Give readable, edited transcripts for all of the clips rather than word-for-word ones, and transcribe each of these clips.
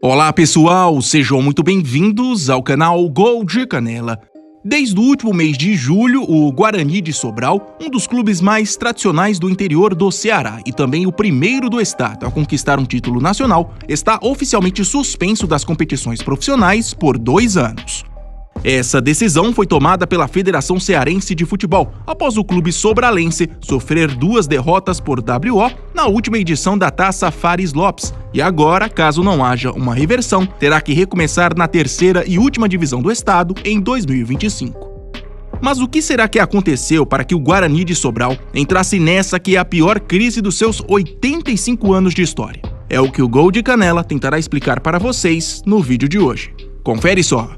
Olá pessoal, sejam muito bem-vindos ao canal Gol de Canela. Desde o último mês de julho, o Guarani de Sobral, um dos clubes mais tradicionais do interior do Ceará e também o primeiro do estado a conquistar um título nacional, está oficialmente suspenso das competições profissionais por 2 anos. Essa decisão foi tomada pela Federação Cearense de Futebol, após o clube sobralense sofrer 2 derrotas por WO na última edição da Taça Fares Lopes, e agora, caso não haja uma reversão, terá que recomeçar na 3ª e última divisão do estado em 2025. Mas o que será que aconteceu para que o Guarani de Sobral entrasse nessa que é a pior crise dos seus 85 anos de história? É o que o Gol de Canela tentará explicar para vocês no vídeo de hoje. Confere só!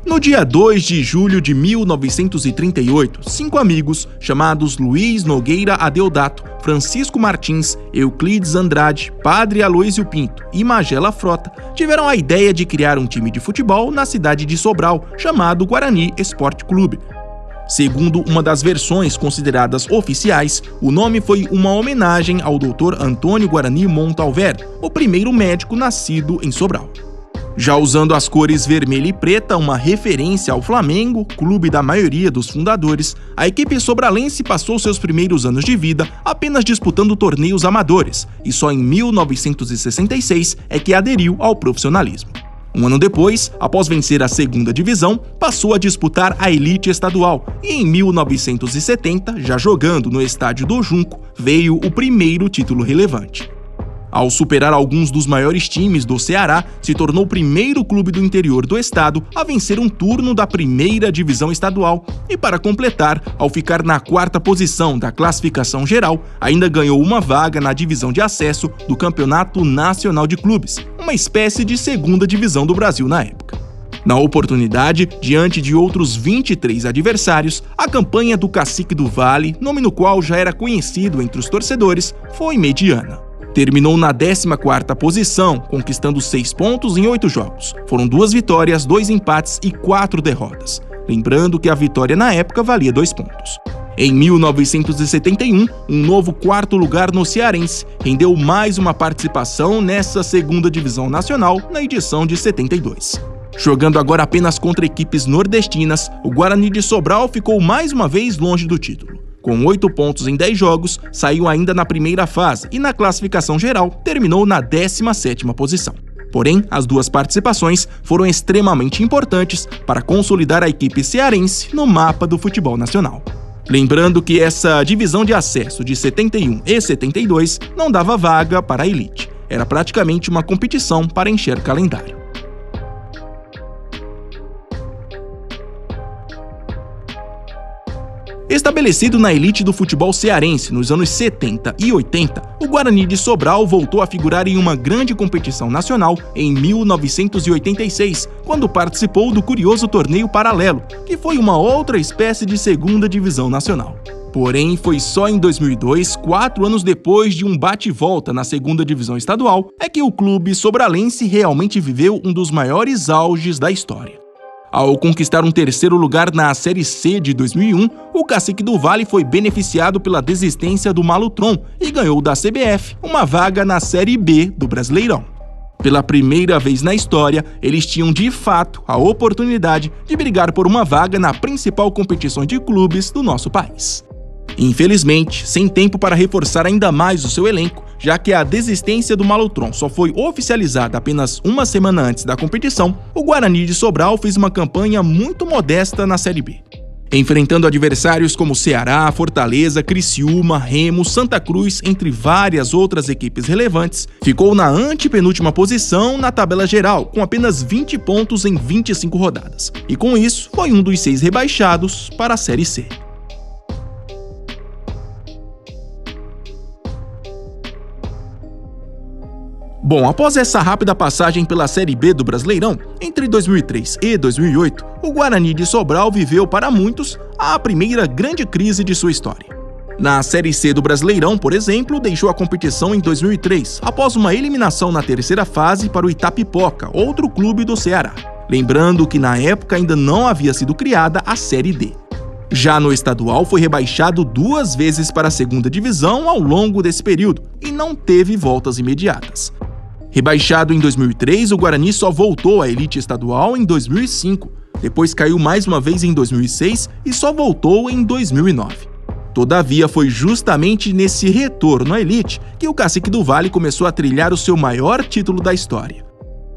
No dia 2 de julho de 1938, 5 amigos, chamados Luiz Nogueira Adeodato, Francisco Martins, Euclides Andrade, Padre Aloísio Pinto e Magela Frota, tiveram a ideia de criar um time de futebol na cidade de Sobral, chamado Guarani Esporte Clube. Segundo uma das versões consideradas oficiais, o nome foi uma homenagem ao Dr. Antônio Guarani Montalver, o primeiro médico nascido em Sobral. Já usando as cores vermelha e preta, uma referência ao Flamengo, clube da maioria dos fundadores, a equipe sobralense passou seus primeiros anos de vida apenas disputando torneios amadores, e só em 1966 é que aderiu ao profissionalismo. Um ano depois, após vencer a 2ª divisão, passou a disputar a elite estadual, e em 1970, já jogando no estádio do Junco, veio o primeiro título relevante. Ao superar alguns dos maiores times do Ceará, se tornou o primeiro clube do interior do estado a vencer um turno da 1ª divisão estadual e, para completar, ao ficar na 4ª posição da classificação geral, ainda ganhou uma vaga na divisão de acesso do Campeonato Nacional de Clubes, uma espécie de 2ª divisão do Brasil na época. Na oportunidade, diante de outros 23 adversários, a campanha do Cacique do Vale, nome no qual já era conhecido entre os torcedores, foi mediana. Terminou na 14ª posição, conquistando 6 pontos em 8 jogos. Foram 2 vitórias, 2 empates e 4 derrotas. Lembrando que a vitória na época valia 2 pontos. Em 1971, um novo 4º lugar no Cearense rendeu mais uma participação nessa 2ª divisão nacional na edição de 72. Jogando agora apenas contra equipes nordestinas, o Guarani de Sobral ficou mais uma vez longe do título. Com 8 pontos em 10 jogos, saiu ainda na primeira fase e na classificação geral terminou na 17ª posição. Porém, as 2 participações foram extremamente importantes para consolidar a equipe cearense no mapa do futebol nacional. Lembrando que essa divisão de acesso de 71 e 72 não dava vaga para a elite. Era praticamente uma competição para encher calendário. Estabelecido na elite do futebol cearense nos anos 70 e 80, o Guarani de Sobral voltou a figurar em uma grande competição nacional em 1986, quando participou do curioso torneio paralelo, que foi uma outra espécie de 2ª divisão nacional. Porém, foi só em 2002, 4 anos depois de um bate-volta na 2ª divisão estadual, é que o clube sobralense realmente viveu um dos maiores auges da história. Ao conquistar um 3º lugar na Série C de 2001, o Cacique do Vale foi beneficiado pela desistência do Malutron e ganhou da CBF uma vaga na Série B do Brasileirão. Pela primeira vez na história, eles tinham de fato a oportunidade de brigar por uma vaga na principal competição de clubes do nosso país. Infelizmente, sem tempo para reforçar ainda mais o seu elenco, já que a desistência do Malutron só foi oficializada apenas uma semana antes da competição, o Guarani de Sobral fez uma campanha muito modesta na Série B. Enfrentando adversários como Ceará, Fortaleza, Criciúma, Remo, Santa Cruz, entre várias outras equipes relevantes, ficou na antepenúltima posição na tabela geral, com apenas 20 pontos em 25 rodadas. E com isso, foi um dos 6 rebaixados para a Série C. Bom, após essa rápida passagem pela Série B do Brasileirão, entre 2003 e 2008, o Guarani de Sobral viveu para muitos a primeira grande crise de sua história. Na Série C do Brasileirão, por exemplo, deixou a competição em 2003, após uma eliminação na terceira fase para o Itapipoca, outro clube do Ceará. Lembrando que na época ainda não havia sido criada a Série D. Já no estadual, foi rebaixado 2 vezes para a segunda divisão ao longo desse período e não teve voltas imediatas. Rebaixado em 2003, o Guarani só voltou à elite estadual em 2005, depois caiu mais uma vez em 2006 e só voltou em 2009. Todavia, foi justamente nesse retorno à elite que o Cacique do Vale começou a trilhar o seu maior título da história.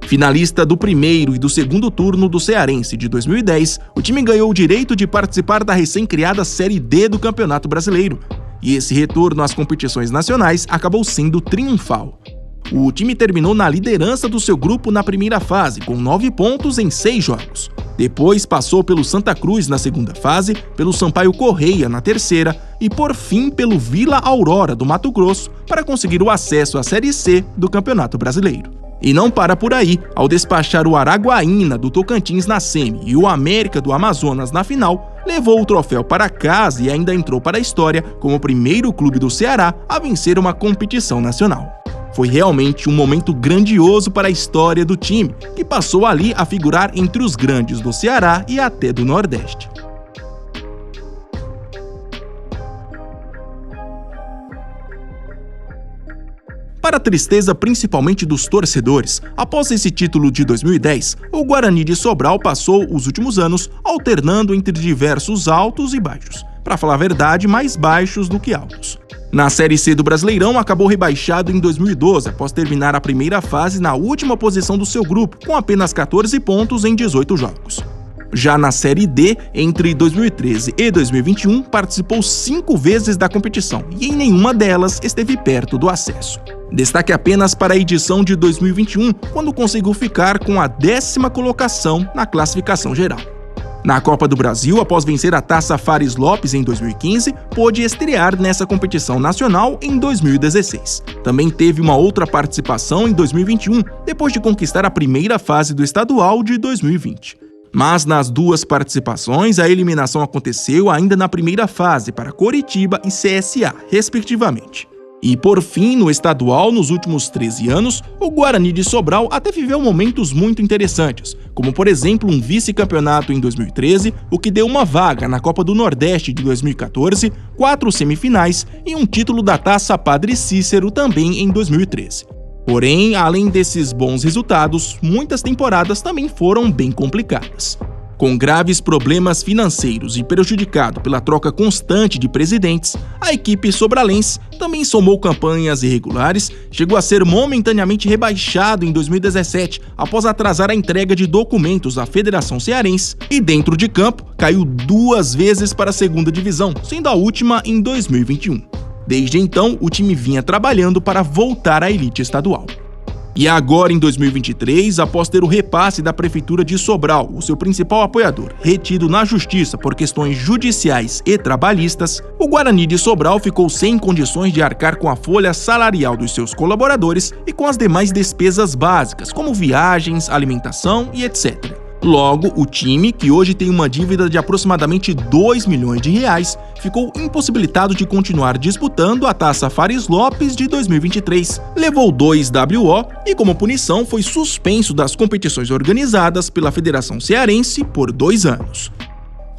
Finalista do primeiro e do segundo turno do Cearense de 2010, o time ganhou o direito de participar da recém-criada Série D do Campeonato Brasileiro, e esse retorno às competições nacionais acabou sendo triunfal. O time terminou na liderança do seu grupo na primeira fase, com 9 pontos em 6 jogos. Depois passou pelo Santa Cruz na segunda fase, pelo Sampaio Correia na terceira e, por fim, pelo Vila Aurora do Mato Grosso para conseguir o acesso à Série C do Campeonato Brasileiro. E não para por aí, ao despachar o Araguaína do Tocantins na semi e o América do Amazonas na final, levou o troféu para casa e ainda entrou para a história como o primeiro clube do Ceará a vencer uma competição nacional. Foi realmente um momento grandioso para a história do time, que passou ali a figurar entre os grandes do Ceará e até do Nordeste. Para a tristeza principalmente dos torcedores, após esse título de 2010, o Guarani de Sobral passou os últimos anos alternando entre diversos altos e baixos. Para falar a verdade, mais baixos do que altos. Na Série C do Brasileirão, acabou rebaixado em 2012, após terminar a primeira fase na última posição do seu grupo, com apenas 14 pontos em 18 jogos. Já na Série D, entre 2013 e 2021, participou 5 vezes da competição e em nenhuma delas esteve perto do acesso. Destaque apenas para a edição de 2021, quando conseguiu ficar com a 10ª colocação na classificação geral. Na Copa do Brasil, após vencer a Taça Fares Lopes em 2015, pôde estrear nessa competição nacional em 2016. Também teve uma outra participação em 2021, depois de conquistar a primeira fase do estadual de 2020. Mas nas 2 participações, a eliminação aconteceu ainda na primeira fase para Coritiba e CSA, respectivamente. E por fim, no estadual, nos últimos 13 anos, o Guarani de Sobral até viveu momentos muito interessantes, como por exemplo um vice-campeonato em 2013, o que deu uma vaga na Copa do Nordeste de 2014, 4 semifinais e um título da Taça Padre Cícero também em 2013. Porém, além desses bons resultados, muitas temporadas também foram bem complicadas. Com graves problemas financeiros e prejudicado pela troca constante de presidentes, a equipe sobralense também somou campanhas irregulares, chegou a ser momentaneamente rebaixado em 2017 após atrasar a entrega de documentos à Federação Cearense e, dentro de campo, caiu 2 vezes para a segunda divisão, sendo a última em 2021. Desde então, o time vinha trabalhando para voltar à elite estadual. E agora, em 2023, após ter o repasse da Prefeitura de Sobral, o seu principal apoiador, retido na Justiça por questões judiciais e trabalhistas, o Guarani de Sobral ficou sem condições de arcar com a folha salarial dos seus colaboradores e com as demais despesas básicas, como viagens, alimentação e etc. Logo, o time, que hoje tem uma dívida de aproximadamente 2 milhões de reais, ficou impossibilitado de continuar disputando a Taça Fares Lopes de 2023. Levou 2 WO e, como punição, foi suspenso das competições organizadas pela Federação Cearense por 2 anos.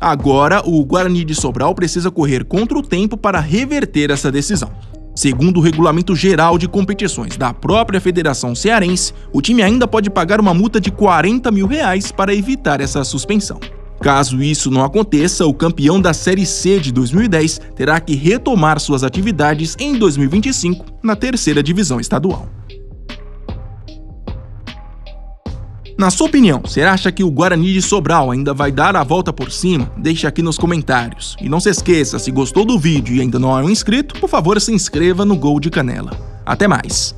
Agora, o Guarani de Sobral precisa correr contra o tempo para reverter essa decisão. Segundo o Regulamento Geral de Competições da própria Federação Cearense, o time ainda pode pagar uma multa de R$40 mil para evitar essa suspensão. Caso isso não aconteça, o campeão da Série C de 2010 terá que retomar suas atividades em 2025 na 3ª divisão estadual. Na sua opinião, você acha que o Guarani de Sobral ainda vai dar a volta por cima? Deixe aqui nos comentários. E não se esqueça, se gostou do vídeo e ainda não é um inscrito, por favor se inscreva no Gol de Canela. Até mais!